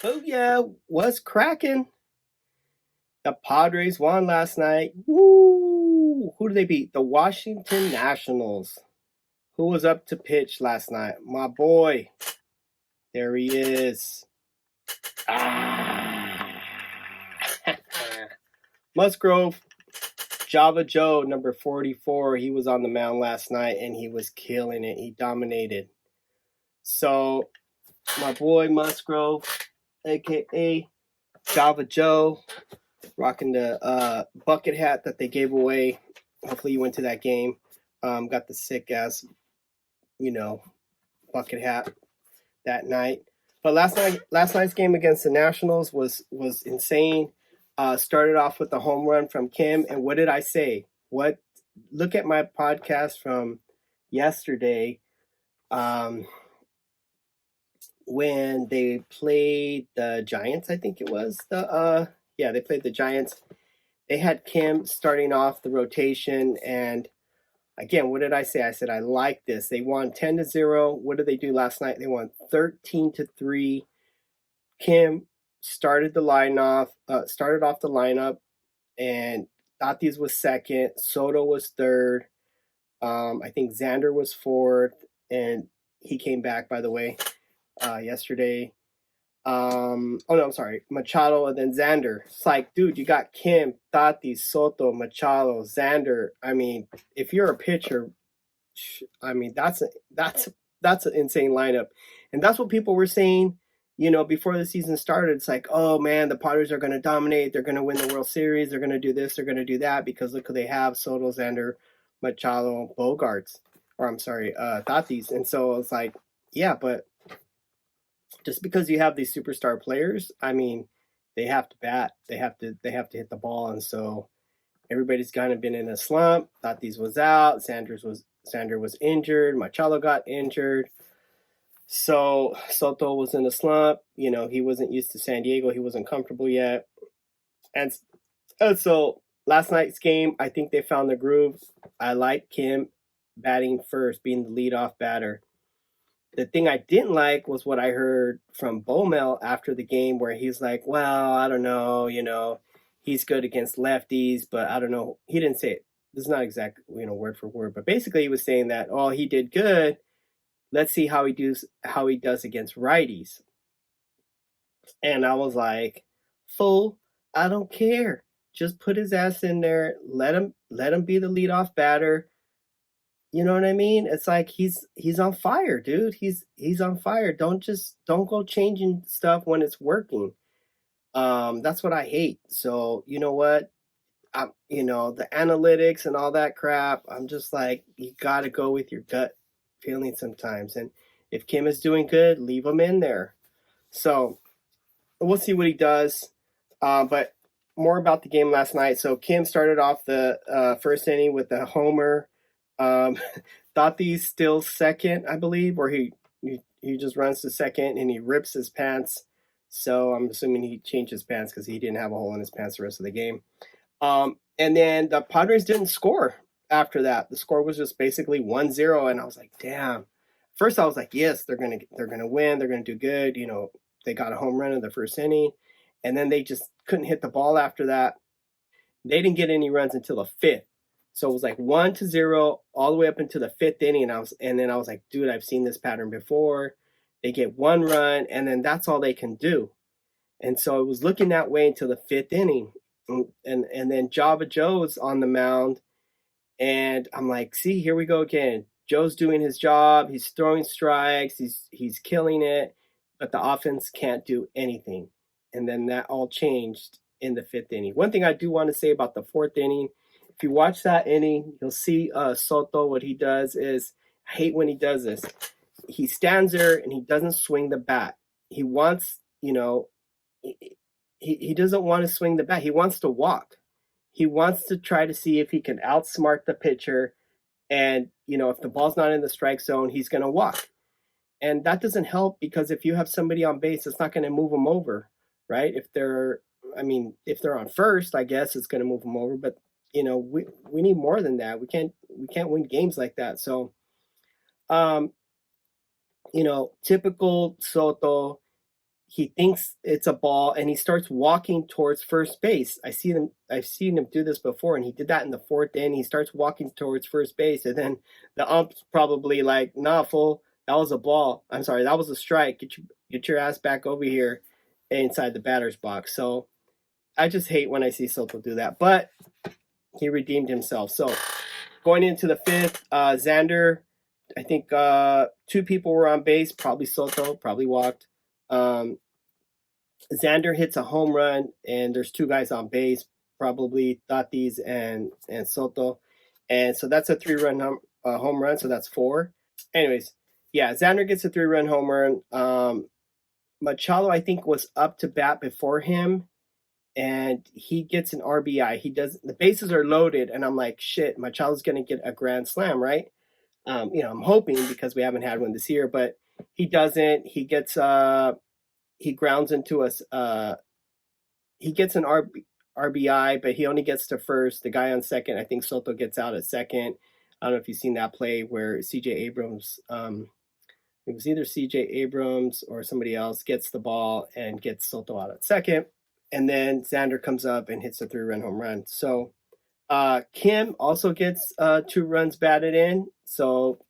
Oh yeah, what's cracking? The Padres won last night. Woo! Who did they beat? The Washington Nationals. Who was up to pitch last night? My boy. There he is. Ah. Musgrove, Java Joe, number 44. He was on the mound last night and he was killing it. He dominated. So, my boy Musgrove, aka Java Joe, rocking the bucket hat that they gave away. Hopefully you went to that game. Got the sick ass, bucket hat that night. But last night's game against the Nationals was insane. Started off with the home run from Kim, and what did I say? Look at my podcast from yesterday, when they played the Giants. I think it was they played the Giants. They had Kim starting off the rotation, and again, what did I say? I said I like this. They won 10-0. What did they do last night? They won 13-3. Kim started off the lineup, and Tatis was second. Soto was third. I think Xander was fourth, and he came back, by the way, yesterday. I'm sorry, Machado and then Xander. It's like, dude, you got Kim, Tatis, Soto, Machado, Xander. I mean, if you're a pitcher, I mean, that's an insane lineup. And that's what people were saying, before the season started. It's like, oh man, the Padres are going to dominate. They're going to win the World Series. They're going to do this. They're going to do that because look who they have: Soto, Xander, Machado, Bogarts, or I'm sorry, Tatis. And so it's like, yeah, but just because you have these superstar players, I mean, they have to bat. They have to hit the ball, and so everybody's kind of been in a slump. Tatis was out. Xander was injured. Machado got injured. So Soto was in a slump. He wasn't used to San Diego. He wasn't comfortable yet. And so last night's game, I think they found the groove. I like Kim batting first, being the leadoff batter. The thing I didn't like was what I heard from Bomel after the game, where he's like, well, I don't know, he's good against lefties, but I don't know. He didn't say it. This is not exact, word for word, but basically he was saying that, oh, he did good. Let's see how he does against righties. And I was like, fool, I don't care. Just put his ass in there. Let him be the leadoff batter. You know what I mean? It's like he's on fire, dude. He's on fire. Don't go changing stuff when it's working. That's what I hate. So you know what? The analytics and all that crap. I'm just like, you got to go with your gut feeling sometimes. And if Kim is doing good, leave him in there. So we'll see what he does. But more about the game last night. So Kim started off the first inning with a homer. Tatis still second, I believe, or he just runs to second and he rips his pants. So I'm assuming he changed his pants because he didn't have a hole in his pants the rest of the game. And then the Padres didn't score after that. The score was just basically 1-0, and I was like, damn. First I was like, yes, they're gonna win, they're gonna do good. They got a home run in the first inning, and then they just couldn't hit the ball after that. They didn't get any runs until the fifth. So it was like 1-0 all the way up into the fifth inning. And then I was like, dude, I've seen this pattern before. They get one run, and then that's all they can do. And so it was looking that way until the fifth inning. And then Java Joe's on the mound. And I'm like, see, here we go again. Joe's doing his job. He's throwing strikes. He's killing it. But the offense can't do anything. And then that all changed in the fifth inning. One thing I do want to say about the fourth inning, if you watch that inning, you'll see Soto. What he does is, I hate when he does this. He stands there and he doesn't swing the bat. He wants, he doesn't want to swing the bat. He wants to walk. He wants to try to see if he can outsmart the pitcher. And, if the ball's not in the strike zone, he's going to walk. And that doesn't help, because if you have somebody on base, it's not going to move them over, right? If they're on first, I guess it's going to move them over. But we need more than that. We can't win games like that. So, typical Soto, he thinks it's a ball and he starts walking towards first base. I've seen him do this before, and he did that in the fourth inning. He starts walking towards first base, and then the ump's probably like, "Nah, fool, that was a ball. I'm sorry, that was a strike. Get your ass back over here inside the batter's box." So I just hate when I see Soto do that, but he redeemed himself. So going into the fifth, Xander, I think two people were on base, probably Soto, probably walked. Xander hits a home run, and there's two guys on base, probably Tatis and Soto. And so that's a 3-run home run, so that's 4. Anyways, yeah, Xander gets a 3-run home run. Machado, I think, was up to bat before him, and he gets an RBI. The bases are loaded, and I'm like, shit, Machado's going to get a grand slam, right? I'm hoping, because we haven't had one this year, but he doesn't. He gets he grounds into us. He gets an RBI, but he only gets to first. The guy on second, I think Soto gets out at second. I don't know if you've seen that play where CJ Abrams, it was either CJ Abrams or somebody else, gets the ball and gets Soto out at second. And then Xander comes up and hits a 3-run home run. So Kim also gets 2 runs batted in. So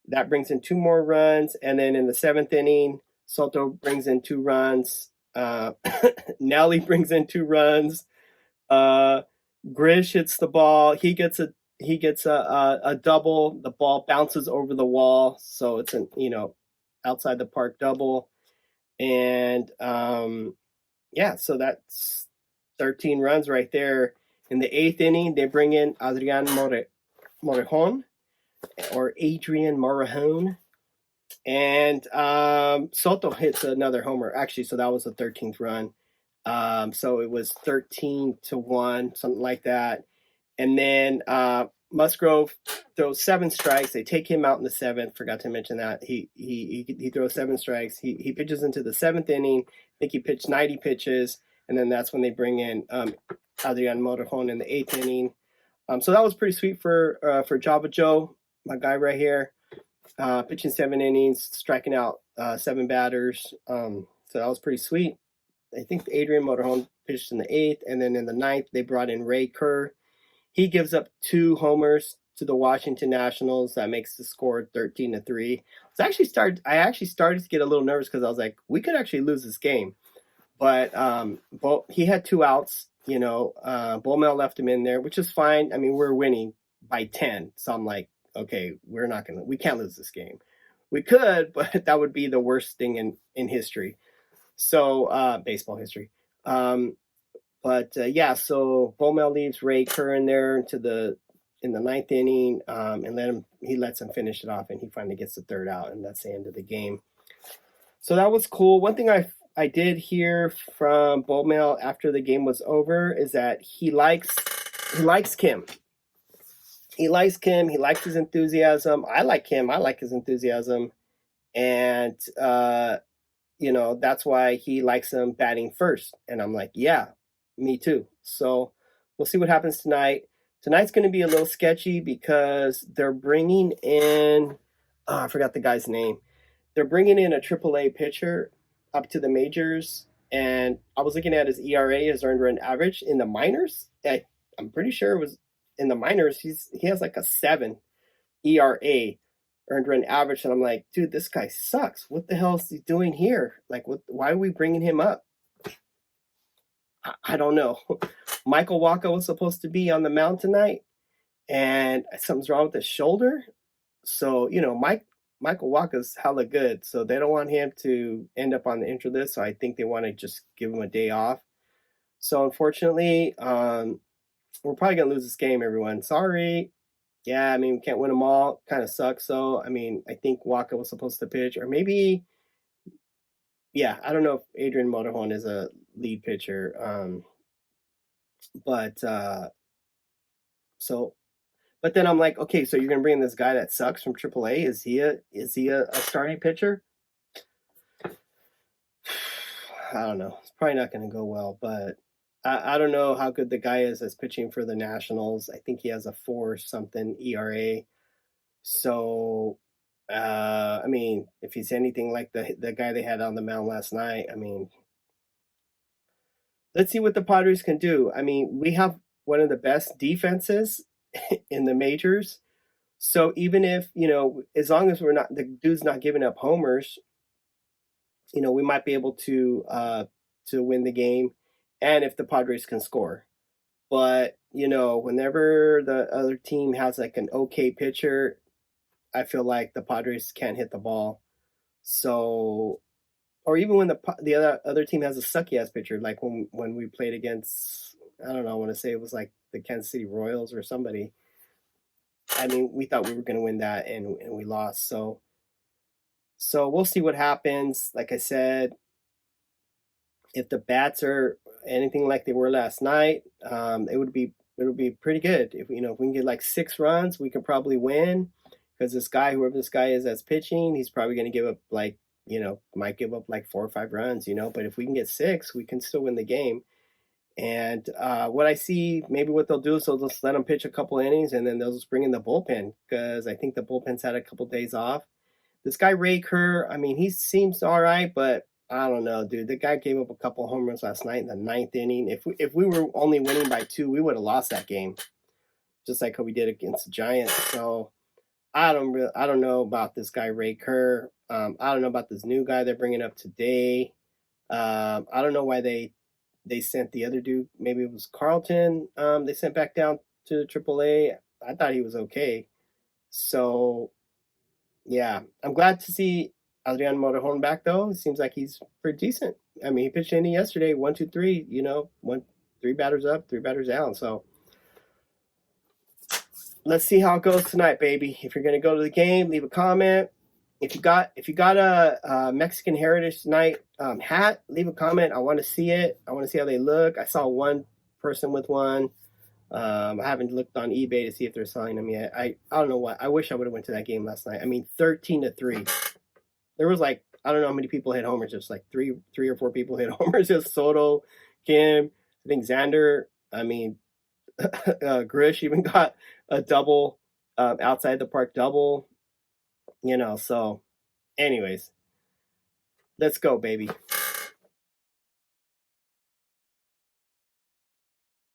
that brings in 2 more runs. And then in the 7th inning, Soto brings in 2 runs. Nelly brings in 2 runs. Grish hits the ball. He gets a double. The ball bounces over the wall, so it's an outside the park double. And so that's 13 runs right there. In the 8th inning, they bring in Adrian Morejon, or Adrian Morejon. And Soto hits another homer, actually, so that was the 13th run. So it was 13-1, something like that. And then Musgrove throws 7 strikes. They take him out in the 7th. Forgot to mention that. He throws 7 strikes. He pitches into the 7th inning. I think he pitched 90 pitches. And then that's when they bring in Adrian Morejon in the 8th inning. So that was pretty sweet for Java Joe, my guy right here. Pitching 7 innings, striking out 7 batters. So that was pretty sweet. I think Adrian Morejon pitched in the 8th, and then in the 9th, they brought in Ray Kerr. He gives up 2 homers to the Washington Nationals. That makes the score 13-3. I actually started to get a little nervous because I was like, we could actually lose this game. But he had 2 outs. Bomel left him in there, which is fine. I mean, we're winning by 10, so I'm like, okay, we can't lose this game. We could, but that would be the worst thing in history. So, baseball history. So Bomel leaves Ray Kerr in there in the 9th inning, and he lets him finish it off, and he finally gets the 3rd out, and that's the end of the game. So that was cool. One thing I did hear from Bomel after the game was over is that he likes Kim. He likes Kim. He likes his enthusiasm. I like Kim. I like his enthusiasm. And, that's why he likes him batting first. And I'm like, yeah, me too. So we'll see what happens tonight. Tonight's going to be a little sketchy because they're bringing in, I forgot the guy's name. They're bringing in a AAA pitcher up to the majors. And I was looking at his ERA, his earned run average in the minors. I'm pretty sure it was in the minors. He has like a 7 ERA, earned run average. And I'm like, dude, this guy sucks. What the hell is he doing here? Like, why are we bringing him up? I don't know. Michael Wacha was supposed to be on the mound tonight, and something's wrong with his shoulder. So, Michael Wacha's hella good, so they don't want him to end up on the injured list. So I think they want to just give him a day off. So unfortunately, we're probably going to lose this game, everyone. Sorry. Yeah, I mean, we can't win them all. Kind of sucks. So, I mean, I think Wacha was supposed to pitch, or maybe, yeah, I don't know if Adrian Morejon is a lead pitcher. But then I'm like, okay, so you're going to bring in this guy that sucks from AAA. Is he a starting pitcher? I don't know. It's probably not going to go well, but I don't know how good the guy is as pitching for the Nationals. I think he has a 4-something ERA. So I mean, if he's anything like the guy they had on the mound last night, I mean, let's see what the Padres can do. I mean, we have one of the best defenses in the majors. So even if, as long as we're not the dude's not giving up homers, we might be able to win the game, and if the Padres can score. But, whenever the other team has like an okay pitcher, I feel like the Padres can't hit the ball. So, or even when the other team has a sucky ass pitcher, like when we played against, I don't know, I want to say it was like the Kansas City Royals or somebody. I mean, we thought we were going to win that, and we lost. So we'll see what happens. Like I said, if the bats are anything like they were last night, it would be pretty good. If if we can get like 6 runs, we can probably win. Because whoever this guy is that's pitching, he's probably going to give up like might give up like 4 or 5 runs. But if we can get 6, we can still win the game. And what I see, maybe what they'll do is they'll just let them pitch a couple innings, and then they'll just bring in the bullpen, because I think the bullpen's had a couple days off. This guy Ray Kerr, I mean, he seems all right, but I don't know, dude. The guy gave up a couple home runs last night in the 9th inning. If we were only winning by 2, we would have lost that game, just like how we did against the Giants. So I don't know about this guy Ray Kerr. I don't know about this new guy they're bringing up today. I don't know why they sent the other dude. Maybe it was Carlton. They sent back down to AAA. I thought he was okay. So yeah, I'm glad to see Adrian Morejon back though. It seems like he's pretty decent. I mean, he pitched in yesterday, 1, 2, 3. 3 batters up, 3 batters down. So let's see how it goes tonight, baby. If you're gonna go to the game, leave a comment. If you got a Mexican Heritage Night hat, leave a comment. I want to see it. I want to see how they look. I saw one person with one. I haven't looked on eBay to see if they're selling them yet. I don't know what. I wish I would have went to that game last night. I mean, 13-3. There was like, I don't know how many people hit homers. Just like three or 4 people hit homers. Just Soto, Kim, I think Xander. I mean, Grish even got a double, outside the park double. So anyways, let's go, baby.